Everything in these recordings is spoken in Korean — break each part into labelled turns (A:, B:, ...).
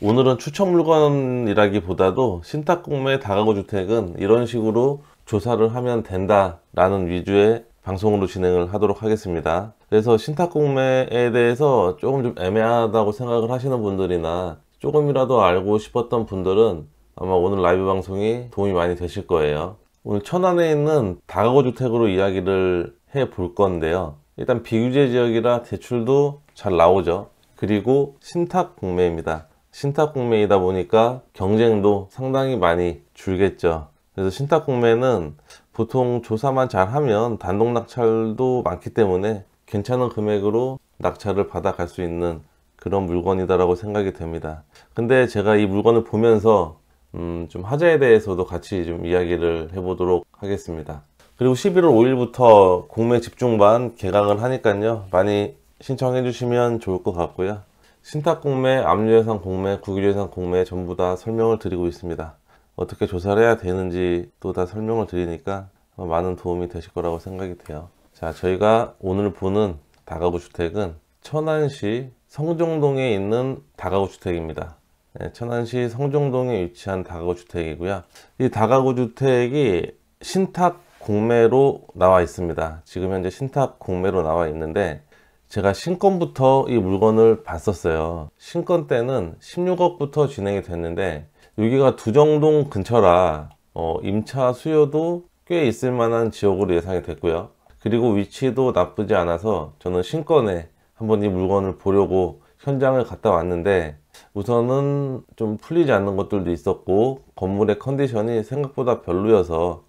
A: 오늘은 추천 물건이라기보다도 신탁공매 다가구 주택은 이런 식으로 조사를 하면 된다 라는 위주의 방송으로 진행을 하도록 하겠습니다. 그래서 신탁공매에 대해서 조금 좀 애매하다고 생각을 하시는 분들이나 조금이라도 알고 싶었던 분들은 아마 오늘 라이브 방송이 도움이 많이 되실 거예요. 오늘 천안에 있는 다가구 주택으로 이야기를 해 볼 건데요. 일단 비규제 지역이라 대출도 잘 나오죠. 그리고 신탁공매입니다. 신탁공매이다 보니까 경쟁도 상당히 많이 줄겠죠. 그래서 신탁공매는 보통 조사만 잘하면 단독 낙찰도 많기 때문에 괜찮은 금액으로 낙찰을 받아갈 수 있는 그런 물건이다라고 생각이 됩니다. 근데 제가 이 물건을 보면서 좀 하자에 대해서도 같이 좀 이야기를 해보도록 하겠습니다. 그리고 11월 5일부터 공매 집중반 개강을 하니까요. 많이 신청해 주시면 좋을 것 같고요. 신탁공매, 압류예산 공매, 국유예산 공매 전부 다 설명을 드리고 있습니다. 어떻게 조사를 해야 되는지 또 다 설명을 드리니까 많은 도움이 되실 거라고 생각이 돼요. 자, 저희가 오늘 보는 다가구 주택은 천안시 성정동에 있는 다가구 주택입니다. 네, 천안시 성정동에 위치한 다가구 주택이고요. 이 다가구 주택이 신탁 공매로 나와 있습니다. 지금 현재 신탁 공매로 나와 있는데 제가 신건부터 이 물건을 봤었어요. 신건 때는 16억부터 진행이 됐는데 여기가 두정동 근처라 임차 수요도 꽤 있을 만한 지역으로 예상이 됐고요. 그리고 위치도 나쁘지 않아서 저는 신건에 한번 이 물건을 보려고 현장을 갔다 왔는데 우선은 좀 풀리지 않는 것들도 있었고 건물의 컨디션이 생각보다 별로여서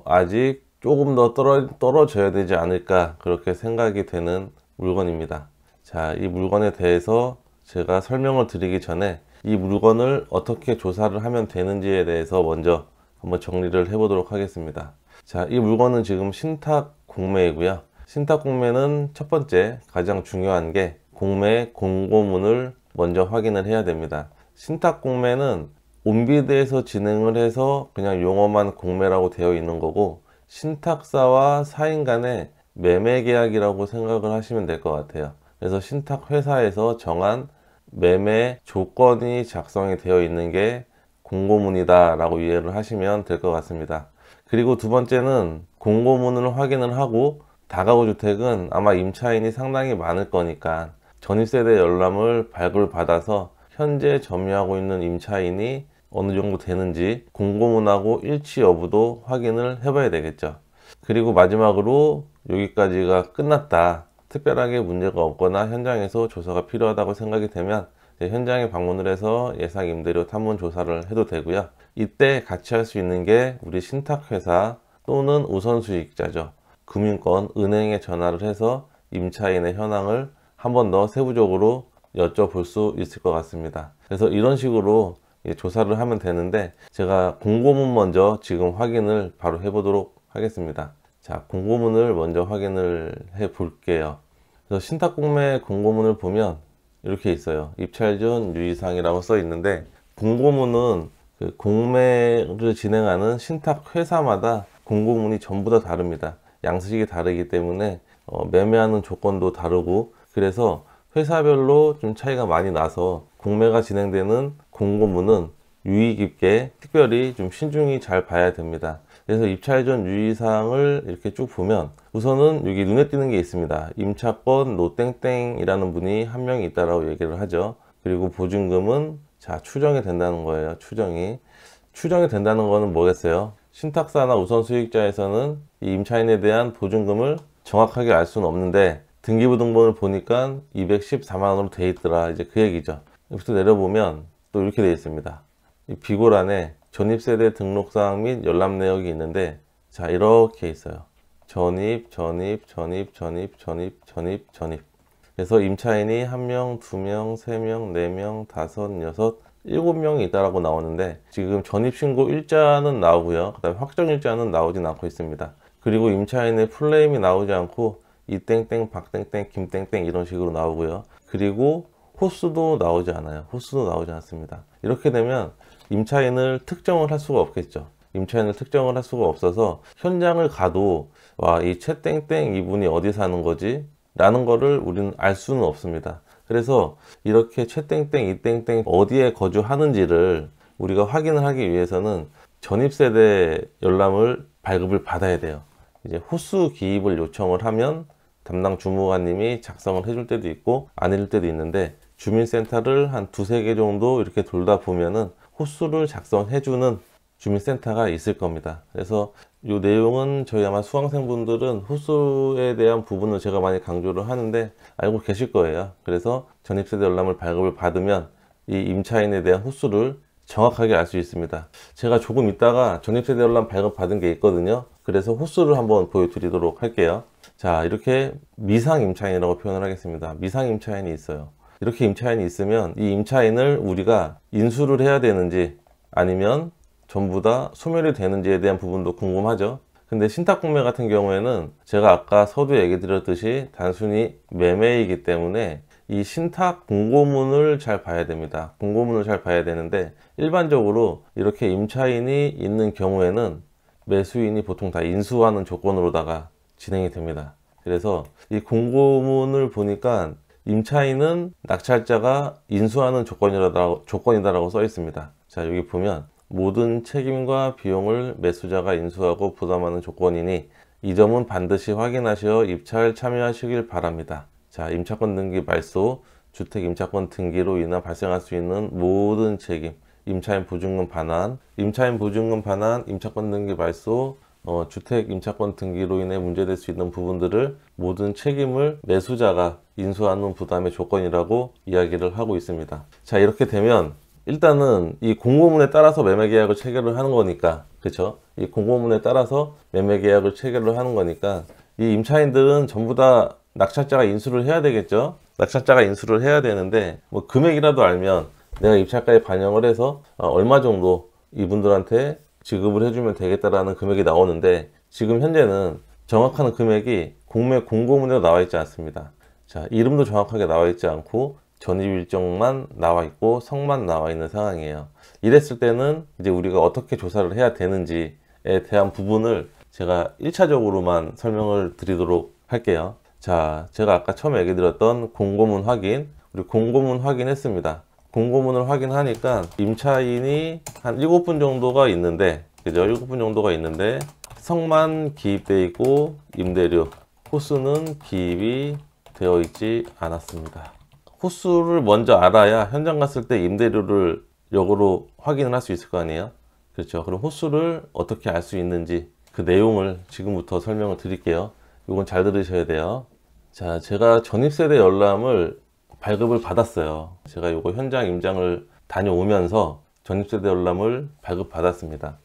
A: 아직 조금 더 떨어져야 되지 않을까 그렇게 생각이 되는 물건입니다. 자, 이 물건에 대해서 제가 설명을 드리기 전에 이 물건을 어떻게 조사를 하면 되는지에 대해서 먼저 한번 정리를 해보도록 하겠습니다. 자, 이 물건은 지금 신탁 공매이고요. 신탁 공매는 첫 번째 가장 중요한 게 공매 공고문을 먼저 확인을 해야 됩니다. 신탁 공매는 온비드에서 진행을 해서 그냥 용어만 공매라고 되어 있는 거고 신탁사와 사인 간의 매매 계약이라고 생각을 하시면 될 것 같아요. 그래서 신탁 회사에서 정한 매매 조건이 작성이 되어 있는 게 공고문이다 라고 이해를 하시면 될 것 같습니다. 그리고 두 번째는 공고문을 확인을 하고 다가구 주택은 아마 임차인이 상당히 많을 거니까 전입세대 열람을 발굴받아서 현재 점유하고 있는 임차인이 어느 정도 되는지 공고문하고 일치 여부도 확인을 해봐야 되겠죠. 그리고 마지막으로 여기까지가 끝났다, 특별하게 문제가 없거나 현장에서 조사가 필요하다고 생각이 되면 현장에 방문을 해서 예상 임대료 탐문 조사를 해도 되고요. 이때 같이 할 수 있는 게 우리 신탁회사 또는 우선수익자죠. 금융권, 은행에 전화를 해서 임차인의 현황을 한 번 더 세부적으로 여쭤볼 수 있을 것 같습니다. 그래서 이런 식으로 조사를 하면 되는데 제가 공고문 먼저 지금 확인을 바로 해보도록 하겠습니다. 자, 공고문을 먼저 확인을 해 볼게요. 그래서 신탁공매 공고문을 보면 이렇게 있어요. 입찰 전 유의사항이라고 써 있는데 공고문은 그 공매를 진행하는 신탁 회사마다 공고문이 전부 다 다릅니다. 양식이 다르기 때문에 매매하는 조건도 다르고 그래서 회사별로 좀 차이가 많이 나서 공매가 진행되는 공고문은 유의 깊게 특별히 좀 신중히 잘 봐야 됩니다. 그래서 입찰 전 유의사항을 이렇게 쭉 보면 우선은 여기 눈에 띄는 게 있습니다. 임차권 노땡땡이라는 분이 한 명이 있다라고 얘기를 하죠. 그리고 보증금은 자 추정이 된다는 거예요. 추정이 된다는 거는 뭐겠어요? 신탁사나 우선수익자에서는 이 임차인에 대한 보증금을 정확하게 알 수는 없는데 등기부등본을 보니까 214만 원으로 돼 있더라, 이제 그 얘기죠. 여기서 내려보면 또 이렇게 되어 있습니다. 이 비고란에 전입세대 등록사항 및 열람 내역이 있는데 자 이렇게 있어요. 전입. 그래서 임차인이 1명, 2명, 3명, 4명, 5, 6, 7명이 있다라고 나오는데 지금 전입신고 일자는 나오고요. 그 다음에 확정일자는 나오진 않고 있습니다. 그리고 임차인의 풀네임이 나오지 않고 이땡땡, 박땡땡, 김땡땡 이런 식으로 나오고요. 그리고 호수도 나오지 않아요. 호수도 나오지 않습니다. 이렇게 되면 임차인을 특정을 할 수가 없겠죠. 임차인을 특정을 할 수가 없어서 현장을 가도 와, 이 최땡땡 이분이 어디 사는 거지? 라는 거를 우리는 알 수는 없습니다. 그래서 이렇게 최땡땡, 이땡땡 어디에 거주하는지를 우리가 확인을 하기 위해서는 전입세대 열람을 발급을 받아야 돼요. 이제 호수 기입을 요청을 하면 담당 주무관님이 작성을 해줄 때도 있고 아닐 때도 있는데, 주민센터를 한 두세 개 정도 이렇게 돌다 보면은 호수를 작성해주는 주민센터가 있을 겁니다. 그래서 이 내용은 저희 아마 수강생분들은 호수에 대한 부분을 제가 많이 강조를 하는데 알고 계실 거예요. 그래서 전입세대 열람을 발급을 받으면 이 임차인에 대한 호수를 정확하게 알 수 있습니다. 제가 조금 있다가 전입세대 열람 발급 받은 게 있거든요. 그래서 호수를 한번 보여드리도록 할게요. 자, 이렇게 미상 임차인이라고 표현을 하겠습니다. 미상 임차인이 있어요. 이렇게 임차인이 있으면 이 임차인을 우리가 인수를 해야 되는지 아니면 전부 다 소멸이 되는지에 대한 부분도 궁금하죠. 근데 신탁공매 같은 경우에는 제가 아까 서두에 얘기 드렸듯이 단순히 매매이기 때문에 이 신탁 공고문을 잘 봐야 됩니다. 공고문을 잘 봐야 되는데, 일반적으로 이렇게 임차인이 있는 경우에는 매수인이 보통 다 인수하는 조건으로다가 진행이 됩니다. 그래서 이 공고문을 보니까 임차인은 낙찰자가 인수하는 조건이다라고 써 있습니다. 자, 여기 보면 모든 책임과 비용을 매수자가 인수하고 부담하는 조건이니 이 점은 반드시 확인하시어 입찰 참여하시길 바랍니다. 자, 임차권 등기 말소, 주택 임차권 등기로 인해 발생할 수 있는 모든 책임, 임차인 보증금 반환, 임차권 등기 말소, 주택 임차권 등기로 인해 문제될 수 있는 부분들을 모든 책임을 매수자가 인수하는 부담의 조건이라고 이야기를 하고 있습니다. 자, 이렇게 되면 일단은 이 공고문에 따라서 매매계약을 체결을 하는 거니까, 그렇죠? 이 공고문에 따라서 매매계약을 체결을 하는 거니까 이 임차인들은 전부 다 낙찰자가 인수를 해야 되겠죠? 낙찰자가 인수를 해야 되는데, 뭐 금액이라도 알면 내가 입찰가에 반영을 해서 얼마 정도 이분들한테 지급을 해주면 되겠다라는 금액이 나오는데, 지금 현재는 정확한 금액이 공매 공고문에 나와 있지 않습니다. 자, 이름도 정확하게 나와 있지 않고 전입 일정만 나와 있고 성만 나와 있는 상황이에요. 이랬을 때는 이제 우리가 어떻게 조사를 해야 되는지에 대한 부분을 제가 1차적으로만 설명을 드리도록 할게요. 자, 제가 아까 처음에 얘기 드렸던 공고문 확인, 우리 공고문 확인했습니다. 공고문을 확인하니까 임차인이 한 7분 정도가 있는데, 그죠? 7분 정도가 있는데 성만 기입되어 있고 임대료, 호수는 기입이 되어 있지 않았습니다. 호수를 먼저 알아야 현장 갔을 때 임대료를 역으로 확인을 할 수 있을 거 아니에요? 그렇죠? 그럼 호수를 어떻게 알 수 있는지 그 내용을 지금부터 설명을 드릴게요. 이건 잘 들으셔야 돼요. 자, 제가 전입세대 열람을 발급을 받았어요. 제가 이거 현장 임장을 다녀오면서 전입세대 열람을 발급받았습니다.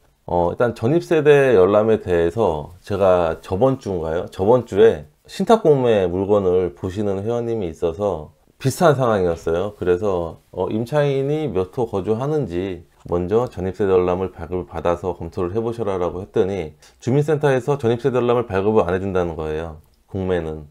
A: 일단 전입세대 열람에 대해서 제가 저번 주에 신탁공매 물건을 보시는 회원님이 있어서 비슷한 상황이었어요. 그래서 임차인이 몇 호 거주하는지 먼저 전입세대 열람을 발급을 받아서 검토를 해보셔라 라고 했더니 주민센터에서 전입세대 열람을 발급을 안 해준다는 거예요. 공매는.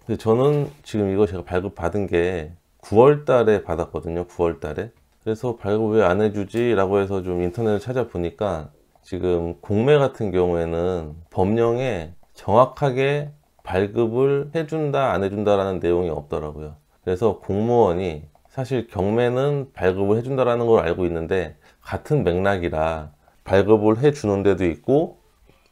A: 근데 저는 지금 이거 제가 발급 받은 게 9월 달에 받았거든요. 9월 달에. 그래서 발급 왜 안 해주지? 라고 해서 좀 인터넷을 찾아보니까 지금 공매 같은 경우에는 법령에 정확하게 발급을 해준다 안 해준다라는 내용이 없더라고요. 그래서 공무원이 사실 경매는 발급을 해준다라는 걸 알고 있는데 같은 맥락이라 발급을 해주는 데도 있고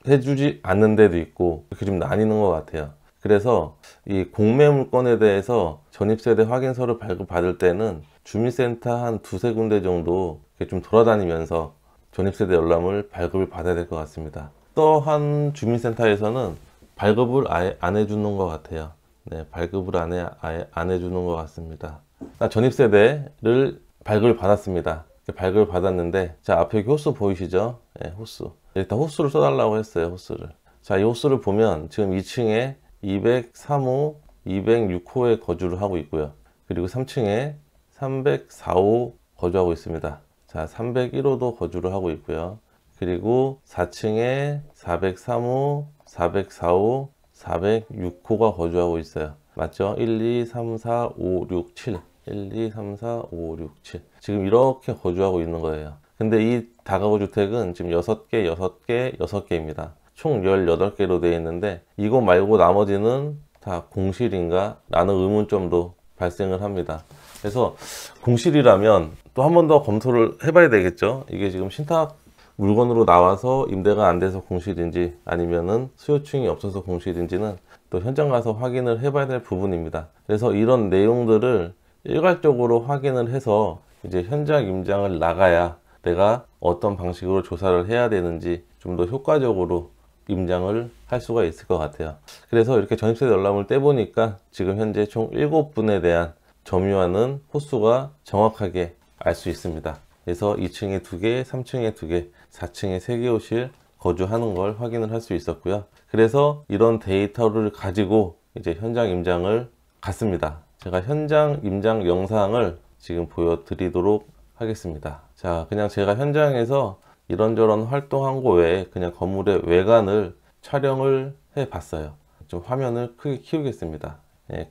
A: 해주지 않는 데도 있고 이렇게 좀 나뉘는 것 같아요. 그래서 이 공매 물건에 대해서 전입세대 확인서를 발급받을 때는 주민센터 한 두세 군데 정도 이렇게 좀 돌아다니면서 전입세대 열람을 발급을 받아야 될 것 같습니다. 또 한 주민센터에서는 발급을 아예 안 해주는 것 같아요. 네, 발급을 아예 안 해주는 것 같습니다. 전입세대를 발급을 받았습니다. 발급을 받았는데, 자, 앞에 여기 호수 보이시죠? 네, 호수. 일단 호수를 써달라고 했어요, 호수를. 자, 이 호수를 보면 지금 2층에 203호, 206호에 거주를 하고 있고요. 그리고 3층에 304호 거주하고 있습니다. 자, 301호도 거주를 하고 있고요. 그리고 4층에 403호, 404호, 406호가 거주하고 있어요. 맞죠? 1, 2, 3, 4, 5, 6, 7. 1, 2, 3, 4, 5, 6, 7. 지금 이렇게 거주하고 있는 거예요. 근데 이 다가구 주택은 지금 6개, 6개, 6개입니다. 총 18개로 되어 있는데 이거 말고 나머지는 다 공실인가? 라는 의문점도 발생을 합니다. 그래서 공실이라면 또 한 번 더 검토를 해봐야 되겠죠. 이게 지금 신탁 물건으로 나와서 임대가 안 돼서 공실인지 아니면은 수요층이 없어서 공실인지는 또 현장 가서 확인을 해봐야 될 부분입니다. 그래서 이런 내용들을 일괄적으로 확인을 해서 이제 현장 임장을 나가야 내가 어떤 방식으로 조사를 해야 되는지 좀 더 효과적으로 임장을 할 수가 있을 것 같아요. 그래서 이렇게 전입세 열람을 떼보니까 지금 현재 총 7분에 대한 점유하는 호수가 정확하게 알 수 있습니다. 그래서 2층에 2개, 3층에 2개, 4층에 3개 호실 거주하는 걸 확인을 할 수 있었고요. 그래서 이런 데이터를 가지고 이제 현장 임장을 갔습니다. 제가 현장 임장 영상을 지금 보여드리도록 하겠습니다. 자, 그냥 제가 현장에서 이런저런 활동한 거 외에 그냥 건물의 외관을 촬영을 해 봤어요. 좀 화면을 크게 키우겠습니다.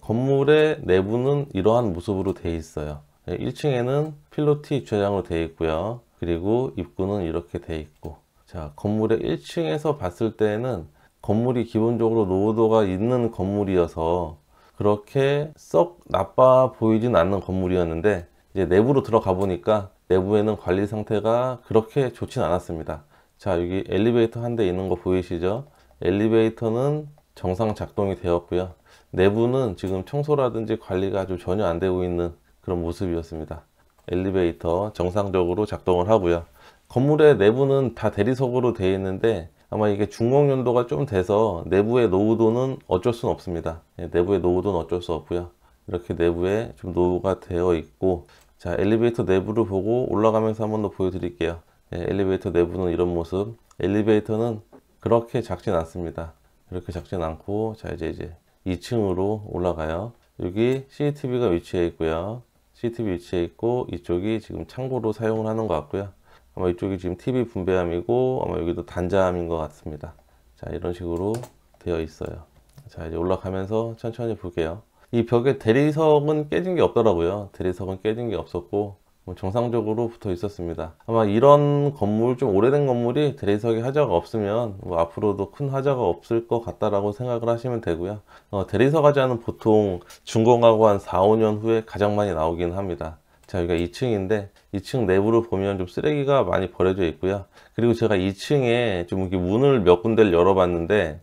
A: 건물의 내부는 이러한 모습으로 되어 있어요. 1층에는 필로티 주차장으로 되어 있고요. 그리고 입구는 이렇게 되어 있고, 자, 건물의 1층에서 봤을 때는 건물이 기본적으로 노후도가 있는 건물이어서 그렇게 썩 나빠 보이진 않는 건물이었는데, 이제 내부로 들어가 보니까 내부에는 관리 상태가 그렇게 좋진 않았습니다. 자, 여기 엘리베이터 한 대 있는 거 보이시죠? 엘리베이터는 정상 작동이 되었고요. 내부는 지금 청소라든지 관리가 아주 전혀 안 되고 있는 그런 모습이었습니다. 엘리베이터 정상적으로 작동을 하고요. 건물의 내부는 다 대리석으로 되어 있는데 아마 이게 준공 연도가 좀 돼서 내부의 노후도는 어쩔 수는 없습니다. 내부의 노후도는 어쩔 수 없고요. 이렇게 내부에 좀 노후가 되어 있고, 자, 엘리베이터 내부를 보고 올라가면서 한 번 더 보여드릴게요. 엘리베이터 내부는 이런 모습. 엘리베이터는 그렇게 작진 않습니다. 이렇게 작진 않고, 자, 이제 2층으로 올라가요. 여기 CCTV가 위치해 있고요. CCTV 위치해 있고, 이쪽이 지금 창고로 사용을 하는 것 같고요. 아마 이쪽이 지금 TV 분배함이고, 아마 여기도 단자함인 것 같습니다. 자, 이런 식으로 되어 있어요. 자, 이제 올라가면서 천천히 볼게요. 이 벽에 대리석은 깨진 게 없더라고요. 대리석은 깨진 게 없었고 정상적으로 붙어 있었습니다. 아마 이런 건물, 좀 오래된 건물이 대리석에 하자가 없으면 앞으로도 큰 하자가 없을 것 같다라고 생각을 하시면 되고요. 대리석 하자는 보통 준공하고 한 4, 5년 후에 가장 많이 나오긴 합니다. 자, 여기가 2층인데 2층 내부를 보면 좀 쓰레기가 많이 버려져 있고요. 그리고 제가 2층에 좀 이렇게 문을 몇 군데를 열어봤는데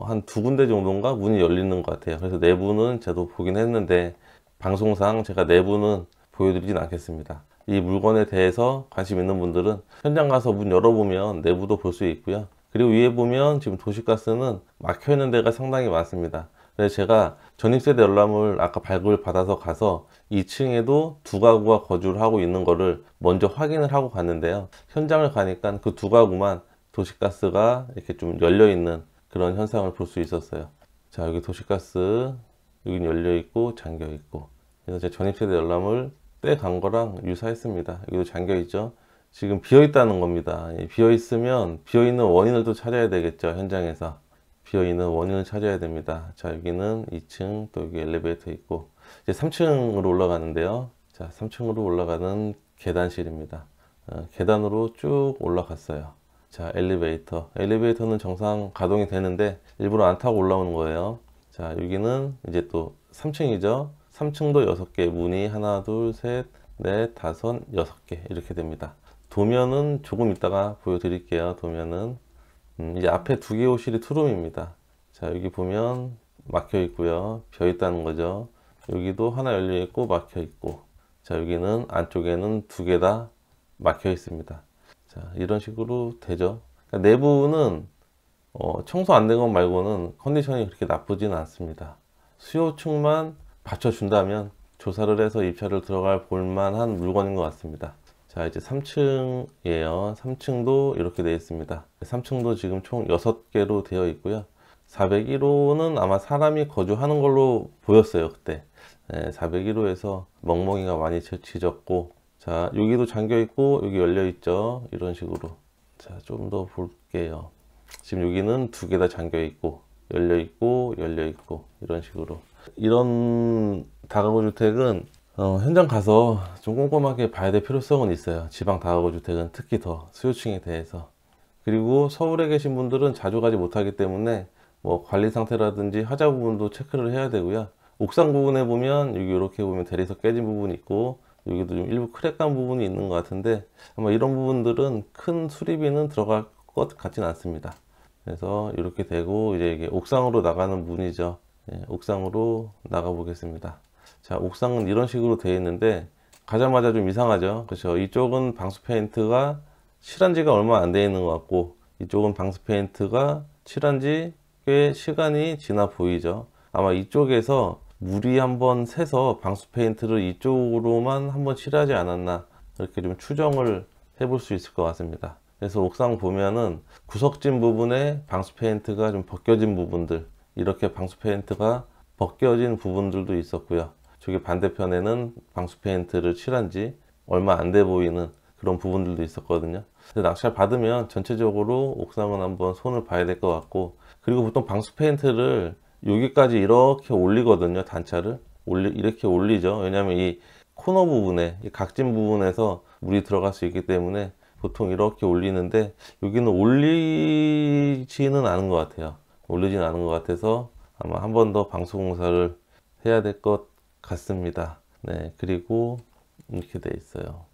A: 한 2군데 정도인가 문이 열리는 것 같아요. 그래서 내부는 저도 보긴 했는데 방송상 제가 내부는 보여드리진 않겠습니다. 이 물건에 대해서 관심 있는 분들은 현장 가서 문 열어보면 내부도 볼 수 있고요. 그리고 위에 보면 지금 도시가스는 막혀 있는 데가 상당히 많습니다. 그래서 제가 전입세대 열람을 아까 발급을 받아서 가서 2층에도 2가구가 거주를 하고 있는 거를 먼저 확인을 하고 갔는데요. 현장을 가니까 그 2가구만 도시가스가 이렇게 좀 열려 있는 그런 현상을 볼 수 있었어요. 자, 여기 도시가스, 여기 열려 있고 잠겨 있고. 그래서 제 전입세대 열람을 떼간 거랑 유사했습니다. 여기도 잠겨 있죠. 지금 비어 있다는 겁니다. 비어 있으면 비어 있는 원인을 또 찾아야 되겠죠. 현장에서 비어 있는 원인을 찾아야 됩니다. 자, 여기는 2층, 또 여기 엘리베이터 있고, 이제 3층으로 올라가는데요. 자, 3층으로 올라가는 계단실입니다. 계단으로 쭉 올라갔어요. 자, 엘리베이터는 정상 가동이 되는데 일부러 안 타고 올라오는 거예요. 자, 여기는 이제 또 3층이죠. 3층도 6개, 문이 하나, 둘, 셋, 넷, 다섯, 6개 이렇게 됩니다. 도면은 조금 이따가 보여드릴게요. 도면은 이제 앞에 2개 호실이 투룸입니다. 자, 여기 보면 막혀 있고요. 비어 있다는 거죠. 여기도 하나 열려 있고 막혀 있고, 자, 여기는 안쪽에는 2개 다 막혀 있습니다. 자, 이런 식으로 되죠. 그러니까 내부는 청소 안 된 것 말고는 컨디션이 그렇게 나쁘지는 않습니다. 수요층만 받쳐준다면 조사를 해서 입찰을 들어갈 볼만한 물건인 것 같습니다. 자, 이제 3층이에요. 3층도 이렇게 되어 있습니다. 3층도 지금 총 6개로 되어 있고요. 401호는 아마 사람이 거주하는 걸로 보였어요, 그때. 401호에서 멍멍이가 많이 지졌고, 자, 여기도 잠겨 있고 여기 열려 있죠. 이런 식으로. 자, 좀 더 볼게요. 지금 여기는 2개 다 잠겨 있고 열려 있고 열려 있고 이런 식으로. 이런 다가구 주택은 현장 가서 좀 꼼꼼하게 봐야 될 필요성은 있어요. 지방 다가구 주택은 특히 더 수요층에 대해서. 그리고 서울에 계신 분들은 자주 가지 못하기 때문에 뭐 관리 상태라든지 하자 부분도 체크를 해야 되고요. 옥상 부분에 보면 여기 이렇게 보면 대리석 깨진 부분이 있고 여기도 좀 일부 크랙간 부분이 있는 것 같은데 아마 이런 부분들은 큰 수리비는 들어갈 것 같진 않습니다. 그래서 이렇게 되고 이제 이게 옥상으로 나가는 문이죠. 예, 옥상으로 나가 보겠습니다. 자, 옥상은 이런 식으로 되어 있는데 가자마자 좀 이상하죠. 그렇죠. 이쪽은 방수 페인트가 칠한 지가 얼마 안 돼 있는 것 같고 이쪽은 방수 페인트가 칠한 지 꽤 시간이 지나 보이죠. 아마 이쪽에서 물이 한번 새서 방수 페인트를 이쪽으로만 한번 칠하지 않았나 이렇게 좀 추정을 해볼 수 있을 것 같습니다. 그래서 옥상 보면은 구석진 부분에 방수 페인트가 좀 벗겨진 부분들, 이렇게 방수 페인트가 벗겨진 부분들도 있었고요. 저기 반대편에는 방수 페인트를 칠한 지 얼마 안 돼 보이는 그런 부분들도 있었거든요. 낙찰 받으면 전체적으로 옥상은 한번 손을 봐야 될 것 같고, 그리고 보통 방수 페인트를 여기까지 이렇게 올리거든요. 단차를 이렇게 올리죠. 왜냐하면 이 코너 부분에, 이 각진 부분에서 물이 들어갈 수 있기 때문에 보통 이렇게 올리는데 여기는 올리지는 않은 것 같아요. 올리지는 않은 것 같아서 아마 한 번 더 방수 공사를 해야 될 것 같습니다. 네, 그리고 이렇게 돼 있어요.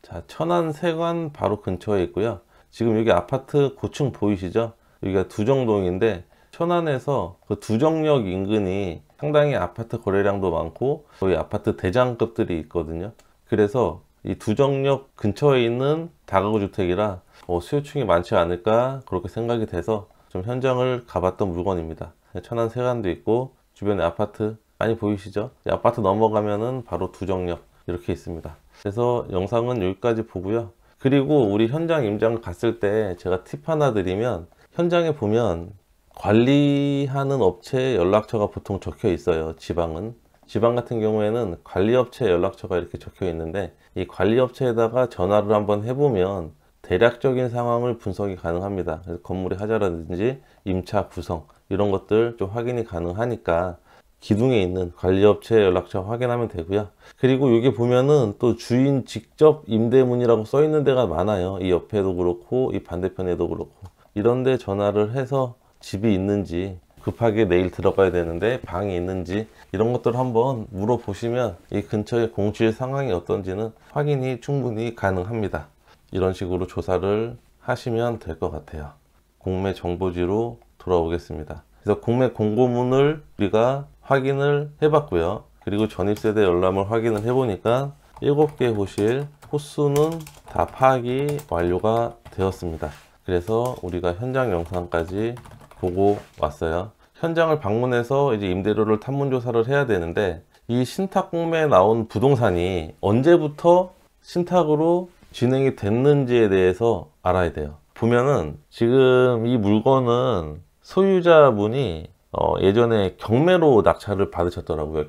A: 자, 천안세관 바로 근처에 있고요. 지금 여기 아파트 고층 보이시죠? 여기가 두정동인데 천안에서 그 두정역 인근이 상당히 아파트 거래량도 많고 거의 아파트 대장급들이 있거든요. 그래서 이 두정역 근처에 있는 다가구 주택이라 수요층이 많지 않을까 그렇게 생각이 돼서 좀 현장을 가봤던 물건입니다. 천안세관도 있고 주변에 아파트 많이 보이시죠? 아파트 넘어가면은 바로 두정역 이렇게 있습니다. 그래서 영상은 여기까지 보고요. 그리고 우리 현장 임장 갔을 때 제가 팁 하나 드리면, 현장에 보면 관리하는 업체 연락처가 보통 적혀 있어요. 지방 같은 경우에는 관리업체 연락처가 이렇게 적혀 있는데 이 관리업체에다가 전화를 한번 해보면 대략적인 상황을 분석이 가능합니다. 그래서 건물의 하자라든지 임차 구성 이런 것들 좀 확인이 가능하니까 기둥에 있는 관리업체 연락처 확인하면 되고요. 그리고 여기 보면은 또 주인 직접 임대문이라고 써 있는 데가 많아요. 이 옆에도 그렇고 이 반대편에도 그렇고, 이런데 전화를 해서 집이 있는지, 급하게 내일 들어가야 되는데 방이 있는지 이런 것들을 한번 물어보시면 이 근처의 공실 상황이 어떤지는 확인이 충분히 가능합니다. 이런 식으로 조사를 하시면 될 것 같아요. 공매 정보지로 돌아오겠습니다. 그래서 공매 공고문을 우리가 확인을 해봤고요. 그리고 전입세대 열람을 확인을 해보니까 7개 호실 호수는 다 파악이 완료가 되었습니다. 그래서 우리가 현장 영상까지 보고 왔어요. 현장을 방문해서 이제 임대료를 탐문조사를 해야 되는데, 이 신탁 공매에 나온 부동산이 언제부터 신탁으로 진행이 됐는지에 대해서 알아야 돼요. 보면은 지금 이 물건은 소유자분이 예전에 경매로 낙찰을 받으셨더라고요.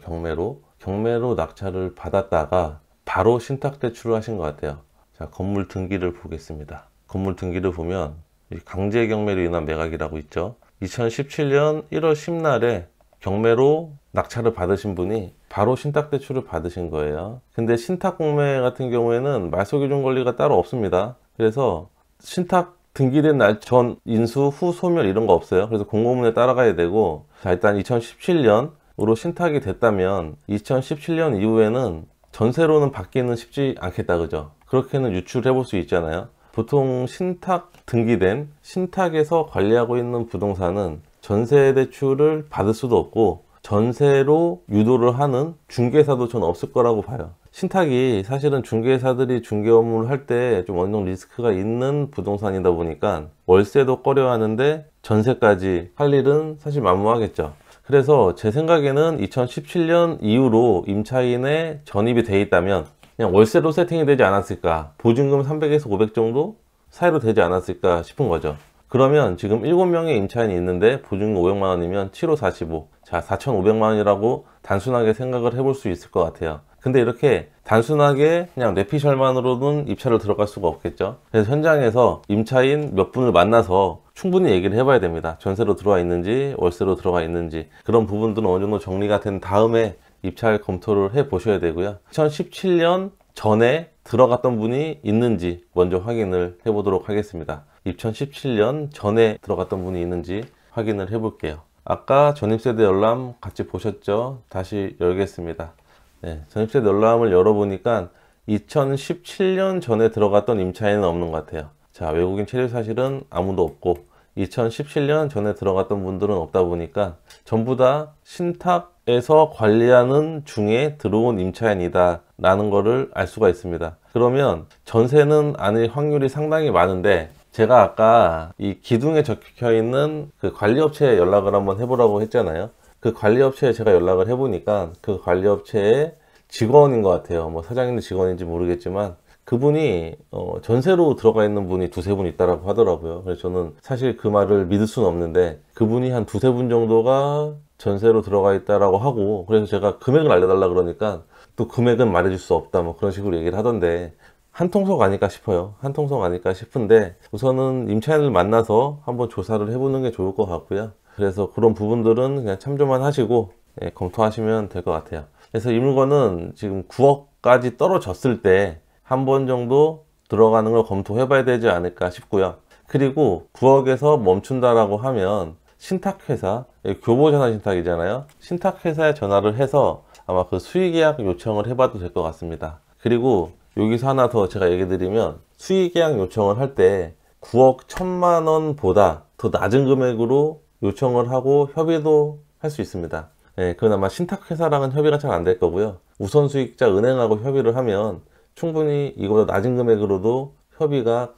A: 경매로 낙찰을 받았다가 바로 신탁 대출을 하신 것 같아요. 자, 건물 등기를 보겠습니다. 건물 등기를 보면 강제 경매로 인한 매각이라고 있죠. 2017년 1월 10날에 경매로 낙찰을 받으신 분이 바로 신탁 대출을 받으신 거예요. 근데 신탁 공매 같은 경우에는 말소기준 권리가 따로 없습니다. 그래서 신탁 등기된 날 전 인수 후 소멸 이런 거 없어요. 그래서 공고문에 따라가야 되고, 자, 일단 2017년으로 신탁이 됐다면 2017년 이후에는 전세로는 받기는 쉽지 않겠다, 그죠? 그렇게는 유출해 볼 수 있잖아요. 보통 신탁 등기된 신탁에서 관리하고 있는 부동산은 전세 대출을 받을 수도 없고 전세로 유도를 하는 중개사도 저는 없을 거라고 봐요. 신탁이 사실은 중개사들이 중개 업무를 할 때 좀 어느 정도 리스크가 있는 부동산이다 보니까 월세도 꺼려 하는데 전세까지 할 일은 사실 만무하겠죠. 그래서 제 생각에는 2017년 이후로 임차인의 전입이 돼 있다면 그냥 월세로 세팅이 되지 않았을까, 보증금 300에서 500 정도 사이로 되지 않았을까 싶은 거죠. 그러면 지금 7명의 임차인이 있는데 보증금 500만 원이면 7호 45, 자 4,500만 원이라고 단순하게 생각을 해볼 수 있을 것 같아요. 근데 이렇게 단순하게 그냥 뇌피셜만으로는 입찰을 들어갈 수가 없겠죠. 그래서 현장에서 임차인 몇 분을 만나서 충분히 얘기를 해봐야 됩니다. 전세로 들어와 있는지 월세로 들어가 있는지 그런 부분들은 어느 정도 정리가 된 다음에 입찰 검토를 해 보셔야 되고요. 2017년 전에 들어갔던 분이 있는지 먼저 확인을 해 보도록 하겠습니다. 2017년 전에 들어갔던 분이 있는지 확인을 해 볼게요. 아까 전입세대 열람 같이 보셨죠? 다시 열겠습니다. 네, 전입세대 열람을 열어보니까 2017년 전에 들어갔던 임차인은 없는 것 같아요. 자, 외국인 체류 사실은 아무도 없고 2017년 전에 들어갔던 분들은 없다 보니까 전부 다 신탁에서 관리하는 중에 들어온 임차인이다 라는 거를 알 수가 있습니다. 그러면 전세는 아닐 확률이 상당히 많은데, 제가 아까 이 기둥에 적혀 있는 그 관리업체에 연락을 한번 해보라고 했잖아요. 그 관리업체에 제가 연락을 해보니까 그 관리업체의 직원인 것 같아요. 뭐 사장인지 직원인지 모르겠지만 그분이 전세로 들어가 있는 분이 두세 분 있다라고 하더라고요. 그래서 저는 사실 그 말을 믿을 수는 없는데, 그분이 한 두세 분 정도가 전세로 들어가 있다라고 하고, 그래서 제가 금액을 알려달라 그러니까 또 금액은 말해줄 수 없다 뭐 그런 식으로 얘기를 하던데, 한통속 아닐까 싶어요. 한통속 아닐까 싶은데, 우선은 임차인을 만나서 한번 조사를 해보는 게 좋을 것 같고요. 그래서 그런 부분들은 그냥 참조만 하시고 검토하시면 될 것 같아요. 그래서 이 물건은 지금 9억까지 떨어졌을 때 한 번 정도 들어가는 걸 검토해 봐야 되지 않을까 싶고요. 그리고 9억에서 멈춘다라고 하면 신탁회사, 교보전화 신탁이잖아요. 신탁회사에 전화를 해서 아마 그 수의계약 요청을 해봐도 될 것 같습니다. 그리고 여기서 하나 더 제가 얘기 드리면, 수의계약 요청을 할 때 9억 1천만 원보다 더 낮은 금액으로 요청을 하고 협의도 할 수 있습니다. 그건 아마 신탁회사랑은 협의가 잘 안 될 거고요. 우선수익자 은행하고 협의를 하면 충분히 이거보다 낮은 금액으로도 협의가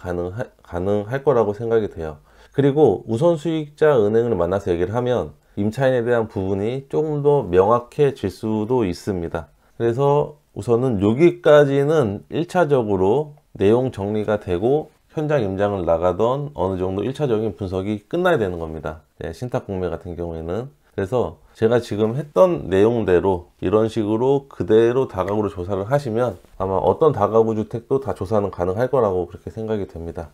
A: 가능할 거라고 생각이 돼요. 그리고 우선수익자 은행을 만나서 얘기를 하면 임차인에 대한 부분이 조금 더 명확해질 수도 있습니다. 그래서 우선은 여기까지는 1차적으로 내용 정리가 되고 현장 임장을 나가던 어느 정도 1차적인 분석이 끝나야 되는 겁니다. 신탁공매 같은 경우에는. 그래서 제가 지금 했던 내용대로 이런 식으로 그대로 다가구로 조사를 하시면 아마 어떤 다가구 주택도 다 조사는 가능할 거라고 그렇게 생각이 됩니다.